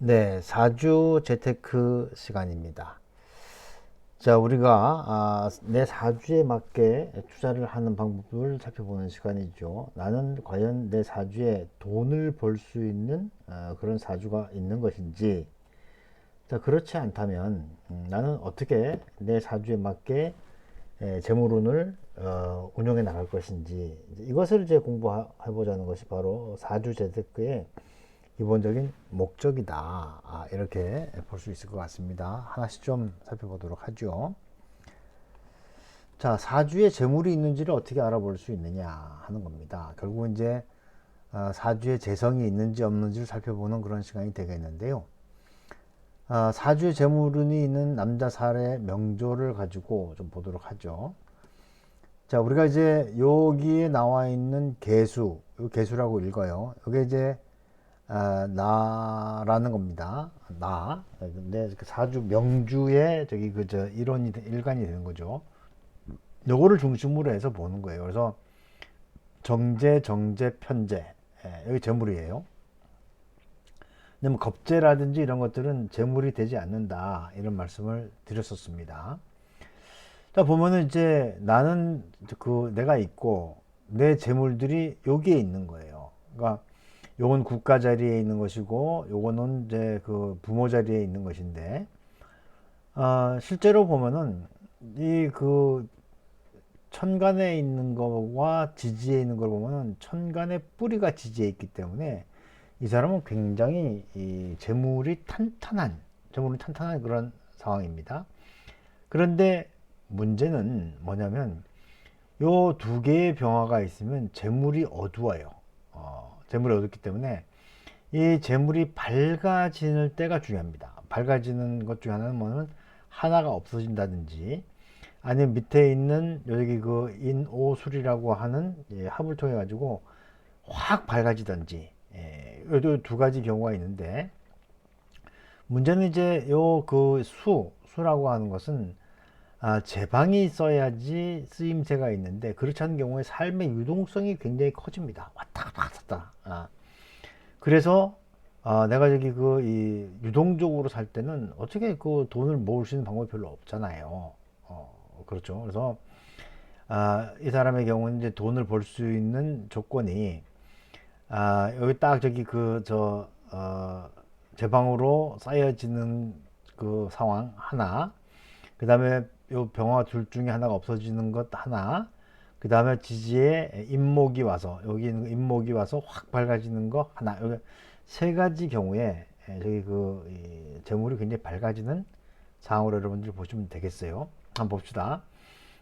네, 사주 재테크 시간입니다. 자, 우리가 내 사주에 맞게 투자를 하는 방법을 살펴보는 시간이죠. 나는 과연 내 사주에 돈을 벌 수 있는 그런 사주가 있는 것인지, 자, 그렇지 않다면 나는 어떻게 내 사주에 맞게 재물운을 운영해 나갈 것인지, 이것을 이제 공부해 보자는 것이 바로 사주 재테크의 기본적인 목적이다. 이렇게 볼 수 있을 것 같습니다. 하나씩 좀 살펴보도록 하죠. 자, 사주에 재물이 있는지를 어떻게 알아볼 수 있느냐 하는 겁니다. 결국 이제 사주에 재성이 있는지 없는지를 살펴보는 그런 시간이 되겠는데요. 사주에 재물운이 있는 남자 사례 명조를 가지고 좀 보도록 하죠. 자, 우리가 이제 여기에 나와 있는 개수, 이 개수라고 읽어요. 이게 이제 나라는 겁니다. 나. 근데 사주 명주의 저기 그저 일간이 되는 거죠. 요거를 중심으로 해서 보는 거예요. 그래서 정제, 정제, 편제. 여기 재물이에요. 근데 뭐 겁재라든지 이런 것들은 재물이 되지 않는다. 이런 말씀을 드렸었습니다. 자, 보면은 이제 나는 내가 있고 내 재물들이 여기에 있는 거예요. 그러니까 요건 국가 자리에 있는 것이고 요거는 이제 그 부모 자리에 있는 것인데 실제로 보면은 이 천간에 있는 거와 지지에 있는 걸 보면은 천간의 뿌리가 지지에 있기 때문에 이 사람은 굉장히 이 재물이 탄탄한 그런 상황입니다. 그런데 문제는 뭐냐면 요 두 개의 병화가 있으면 재물이 어두워요. 재물이 어둡기 때문에 이 재물이 밝아지는 때가 중요합니다. 밝아지는 것 중에 하나는 뭐냐면 하나가 없어진다든지 아니면 밑에 있는 여기 그 인오술이라고 하는 합을 통해 가지고 확 밝아지든지 이두 가지 경우가 있는데 문제는 이제 요 수라고 하는 것은 제방이 있어야지 쓰임새가 있는데 그렇지 않은 경우에 삶의 유동성이 굉장히 커집니다. 왔다 갔다 왔다 갔다. 그래서 내가 저기 이 유동적으로 살 때는 어떻게 그 돈을 모을 수 있는 방법이 별로 없잖아요. 그렇죠. 그래서 이 사람의 경우는 이제 돈을 벌 수 있는 조건이 여기 딱 저기 제 방으로 쌓여지는 그 상황 하나, 그 다음에 요 병화 둘 중에 하나가 없어지는 것 하나, 그 다음에 지지에 인목이 와서 여기 있는 인목이 와서 확 밝아지는 거 하나, 여기 세 가지 경우에 저기 재물이 굉장히 밝아지는 상황으로 여러분들이 보시면 되겠어요. 한번 봅시다.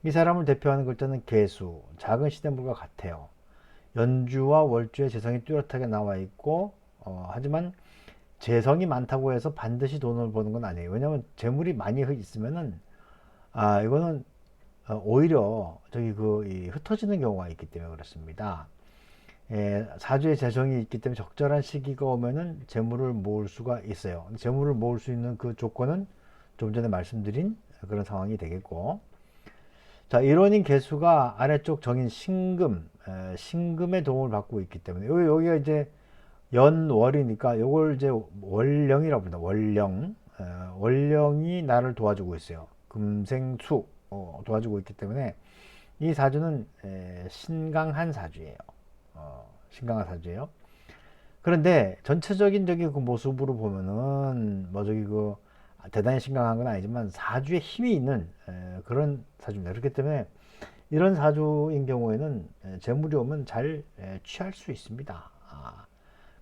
이 사람을 대표하는 글자는 개수, 작은 시대물과 같아요. 연주와 월주의 재성이 뚜렷하게 나와 있고 하지만 재성이 많다고 해서 반드시 돈을 버는 건 아니에요. 왜냐하면 재물이 많이 있으면은 이거는 오히려 저기 흩어지는 경우가 있기 때문에 그렇습니다. 사주의 재성이 있기 때문에 적절한 시기가 오면은 재물을 모을 수가 있어요. 재물을 모을 수 있는 그 조건은 좀 전에 말씀드린 그런 상황이 되겠고, 자, 일원인 개수가 아래쪽 정인 신금의 도움을 받고 있기 때문에 여기가 이제 연월이니까 요걸 이제 월령이라고 부릅니다. 월령이 나를 도와주고 있어요. 금생수 도와주고 있기 때문에 이 사주는 신강한 사주예요. 신강한 사주예요. 그런데 전체적인 저기 그 모습으로 보면은 뭐 저기 대단히 신강한 건 아니지만 사주에 힘이 있는 그런 사주입니다. 그렇기 때문에 이런 사주인 경우에는 재물이 오면 잘 취할 수 있습니다.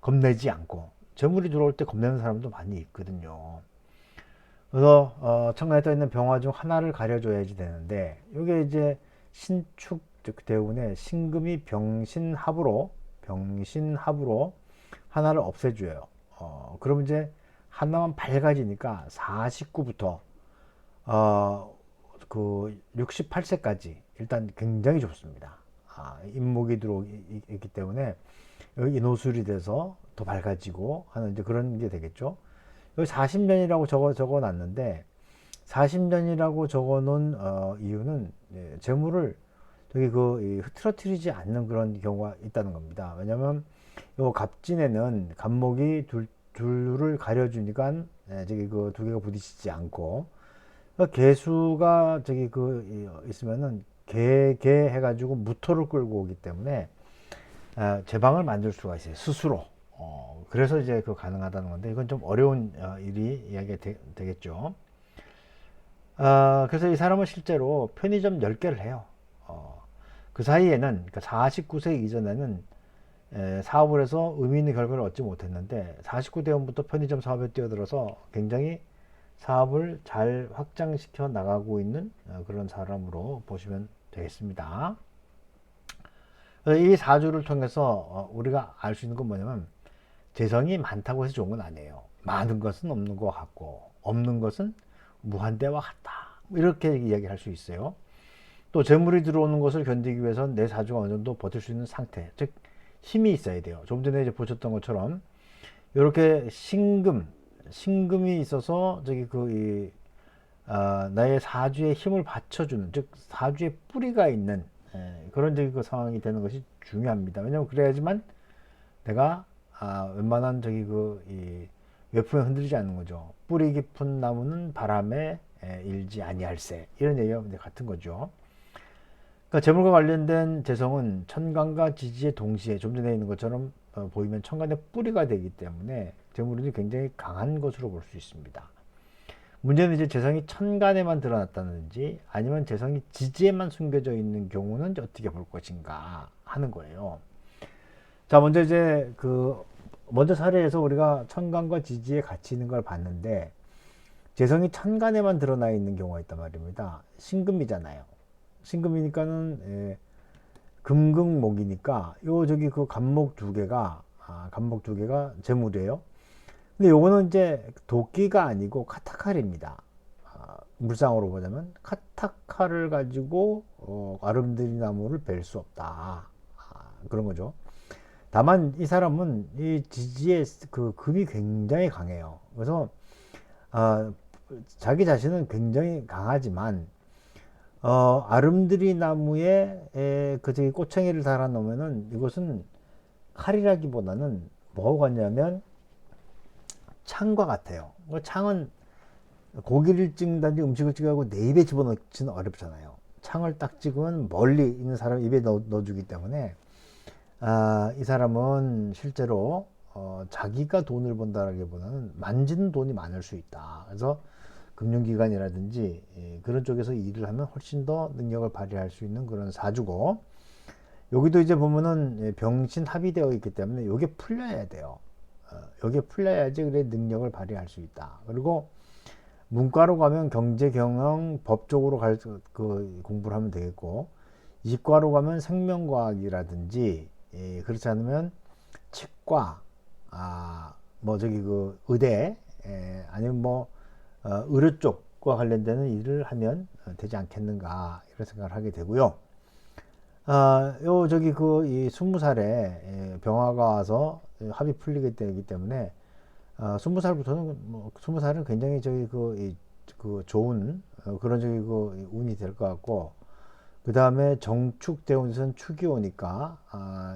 겁내지 않고 재물이 들어올 때 겁내는 사람도 많이 있거든요. 그래서 천간에 떠 있는 병화 중 하나를 가려줘야지 되는데 이게 이제 신축 대운에 신금이 병신합으로 하나를 없애줘요. 그러면 이제 하나만 밝아지니까 49부터 그 68세까지 일단 굉장히 좋습니다. 인목이 들어오기 때문에 여기 인호술이 돼서 더 밝아지고 하는 이제 그런 게 되겠죠. 여기 40년이라고 적어 놨는데 40년이라고 적어 놓은 이유는 재물을 저기 흐트러뜨리지 않는 그런 경우가 있다는 겁니다. 왜냐면 요 갑진에는 갑목이 둘을 가려주니까 저기 그 두 개가 부딪히지 않고 개수가 저기 있으면은 개 해가지고 무토를 끌고 오기 때문에 제방을 만들 수가 있어요 스스로. 그래서 이제 가능하다는 건데 이건 좀 어려운 일이 이야기가 되겠죠. 그래서 이 사람은 실제로 편의점 10개를 해요. 그 사이에는 그러니까 49세 이전에는 사업을 해서 의미 있는 결과를 얻지 못했는데 49대원부터 편의점 사업에 뛰어들어서 굉장히 사업을 잘 확장시켜 나가고 있는 그런 사람으로 보시면 되겠습니다. 이 사주를 통해서 우리가 알 수 있는 건 뭐냐면 재성이 많다고 해서 좋은 건 아니에요. 많은 것은 없는 것 같고 없는 것은 무한대와 같다. 이렇게 이야기할 수 있어요. 또 재물이 들어오는 것을 견디기 위해서는 내 사주가 어느 정도 버틸 수 있는 상태, 즉 힘이 있어야 돼요. 좀 전에 이제 보셨던 것처럼 이렇게 신금이 있어서 나의 사주에 힘을 받쳐주는, 즉 사주에 뿌리가 있는 그런 상황이 되는 것이 중요합니다. 왜냐하면 그래야지만 내가 웬만한 이 외풍에 흔들리지 않는 거죠. 뿌리 깊은 나무는 바람에 일지 아니할세, 이런 얘기가 같은 거죠. 그러니까 재물과 관련된 재성은 천간과 지지의 동시에 좀 전에 있는 것처럼 보이면 천간의 뿌리가 되기 때문에 재물운이 굉장히 강한 것으로 볼 수 있습니다. 문제는 이제 재성이 천간에만 드러났다든지 아니면 재성이 지지에만 숨겨져 있는 경우는 어떻게 볼 것인가 하는 거예요. 자, 먼저 이제 먼저 사례에서 우리가 천간과 지지에 같이 있는 걸 봤는데 재성이 천간에만 드러나 있는 경우가 있단 말입니다. 신금이잖아요. 신금이니까는 금극목이니까 간목 두 개가 재물이에요. 근데 요거는 이제 도끼가 아니고 카타칼입니다. 물상으로 보자면 카타칼을 가지고 아름드리나무를 벨 수 없다. 그런 거죠. 다만 이 사람은 이 지지의 금이 굉장히 강해요. 그래서 자기 자신은 굉장히 강하지만 아름드리 나무에 저기 꼬챙이를 달아 놓으면은 이것은 칼이라기보다는 뭐하고 같냐면 창과 같아요. 창은 고기를 찍는다든지 음식을 찍어가고 내 입에 집어넣지는 어렵잖아요. 창을 딱 찍으면 멀리 있는 사람 입에 넣어주기 때문에 이 사람은 실제로 자기가 돈을 번다라기보다는 만지는 돈이 많을 수 있다. 그래서 금융기관이라든지 그런 쪽에서 일을 하면 훨씬 더 능력을 발휘할 수 있는 그런 사주고, 여기도 이제 보면은 병신 합의되어 있기 때문에 이게 풀려야 돼요. 여기에 풀려야지 그래 능력을 발휘할 수 있다. 그리고 문과로 가면 경제, 경영, 법 쪽으로 공부를 하면 되겠고, 이과로 가면 생명과학이라든지 그렇지 않으면 치과, 의대, 아니면 의료 쪽과 관련되는 일을 하면 되지 않겠는가, 이런 생각을 하게 되고요. 이 20살에 병화가 와서 합이 풀리게 되기 때문에 20살부터는 20살은 굉장히 좋은 그런 운이 될 것 같고, 그 다음에 정축대운에서는 축이 오니까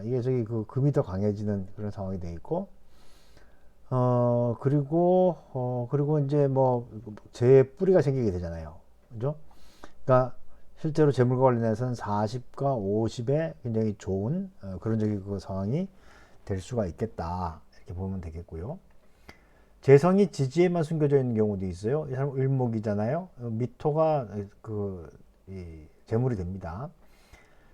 이게 금이 더 강해지는 그런 상황이 돼 있고, 그리고 이제 재의 뿌리가 생기게 되잖아요. 그죠? 그러니까 실제로 재물과 관련해서는 40과 50에 굉장히 좋은 그런 상황이 될 수가 있겠다, 이렇게 보면 되겠고요. 재성이 지지에만 숨겨져 있는 경우도 있어요. 이 사람 을목이잖아요. 미토가 재물이 됩니다.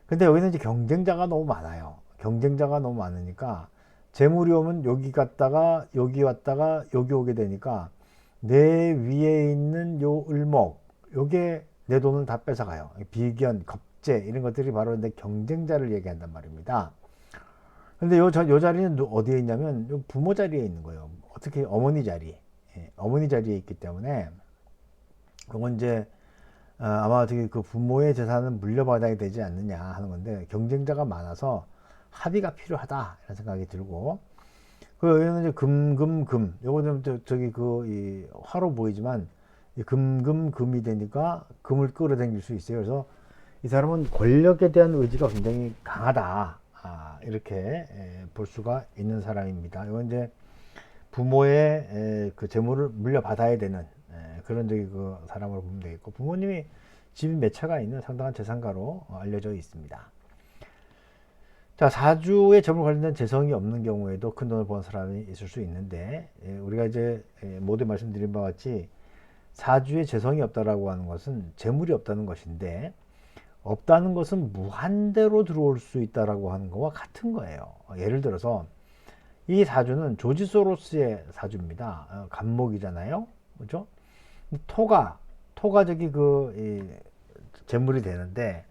근데 여기는 이제 경쟁자가 너무 많아요. 경쟁자가 너무 많으니까 재물이 오면 여기 갔다가 여기 왔다가 여기 오게 되니까 내 위에 있는 요 을목, 요게 내 돈을 다 뺏어가요. 비견, 겁재, 이런 것들이 바로 내 경쟁자를 얘기한단 말입니다. 근데 요 자리는 어디에 있냐면 요 부모 자리에 있는 거예요. 어떻게 어머니 자리, 어머니 자리에 있기 때문에 그건 이제 아마 어떻게 부모의 재산은 물려받아야 되지 않느냐 하는 건데, 경쟁자가 많아서 합의가 필요하다, 이런 생각이 들고, 여기는 이제 금, 요거는 이 화로 보이지만 금이 되니까 금을 끌어당길 수 있어요. 그래서 이 사람은 권력에 대한 의지가 굉장히 강하다, 이렇게 볼 수가 있는 사람입니다. 이건 이제 부모의 그 재물을 물려받아야 되는 그런 저기 그 사람으로 보면 되겠고, 부모님이 집이 몇 채가 있는 상당한 재산가로 알려져 있습니다. 자, 사주에 재물 관련된 재성이 없는 경우에도 큰 돈을 버는 사람이 있을 수 있는데, 우리가 이제 모두 말씀드린 바와 같이 사주에 재성이 없다라고 하는 것은 재물이 없다는 것인데, 없다는 것은 무한대로 들어올 수 있다라고 하는 것과 같은 거예요. 예를 들어서 이 사주는 조지 소로스의 사주입니다. 간목이잖아요, 그렇죠? 토가 저기 재물이 되는데,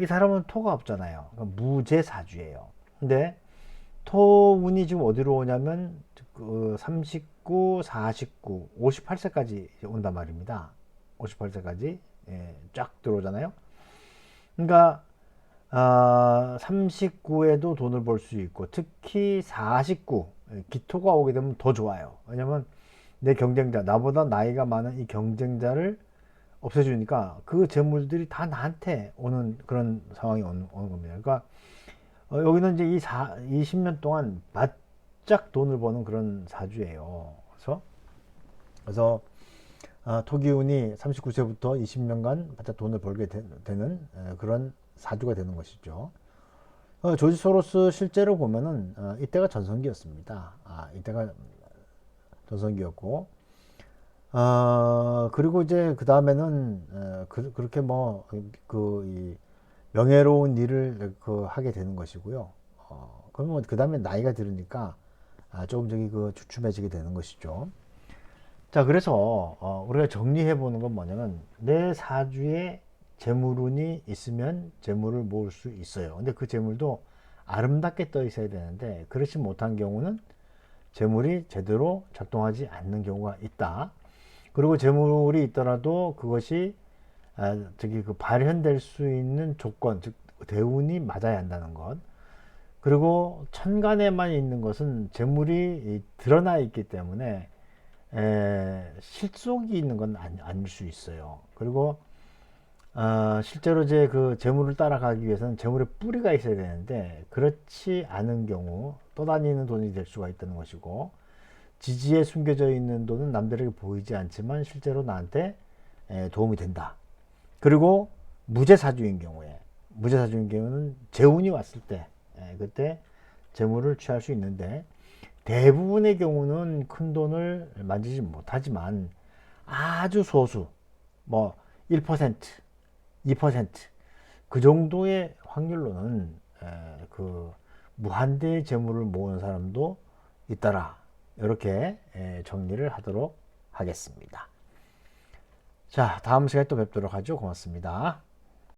이 사람은 토가 없잖아요. 그러니까 무재 사주예요. 근데 토운이 지금 어디로 오냐면 39, 49, 58세까지 온단 말입니다. 58세까지 쫙 들어오잖아요. 그러니까 39에도 돈을 벌 수 있고, 특히 49 기토가 오게 되면 더 좋아요. 왜냐면 내 경쟁자, 나보다 나이가 많은 이 경쟁자를 없애주니까 그 재물들이 다 나한테 오는 그런 상황이 오는 겁니다. 그러니까 여기는 이제 20년 동안 바짝 돈을 버는 그런 사주예요. 그래서 토기운이 39세부터 20년간 바짝 돈을 벌게 되는 그런 사주가 되는 것이죠. 조지 소로스 실제로 보면은 이때가 전성기였습니다. 이때가 전성기였고, 그리고 이제 그 다음에는 그렇게 이 명예로운 일을 하게 되는 것이고요. 그러면 그 다음에 나이가 들으니까 조금 저기 주춤해지게 되는 것이죠. 자, 그래서 우리가 정리해 보는 건 뭐냐면, 내 사주에 재물운이 있으면 재물을 모을 수 있어요. 근데 그 재물도 아름답게 떠 있어야 되는데, 그렇지 못한 경우는 재물이 제대로 작동하지 않는 경우가 있다. 그리고 재물이 있더라도 그것이 발현될 수 있는 조건, 즉 대운이 맞아야 한다는 것. 그리고 천간에만 있는 것은 재물이 드러나 있기 때문에 실속이 있는 건 아닐 수 있어요. 그리고 실제로 이제 그 재물을 따라가기 위해서는 재물의 뿌리가 있어야 되는데, 그렇지 않은 경우 떠다니는 돈이 될 수가 있다는 것이고, 지지에 숨겨져 있는 돈은 남들에게 보이지 않지만 실제로 나한테 도움이 된다. 그리고 무재사주인 경우는 재운이 왔을 때 그때 재물을 취할 수 있는데, 대부분의 경우는 큰 돈을 만지지 못하지만 아주 소수, 1%, 2%그 정도의 확률로는 그 무한대의 재물을 모으는 사람도 있더라. 이렇게 정리를 하도록 하겠습니다. 자, 다음 시간에 또 뵙도록 하죠. 고맙습니다.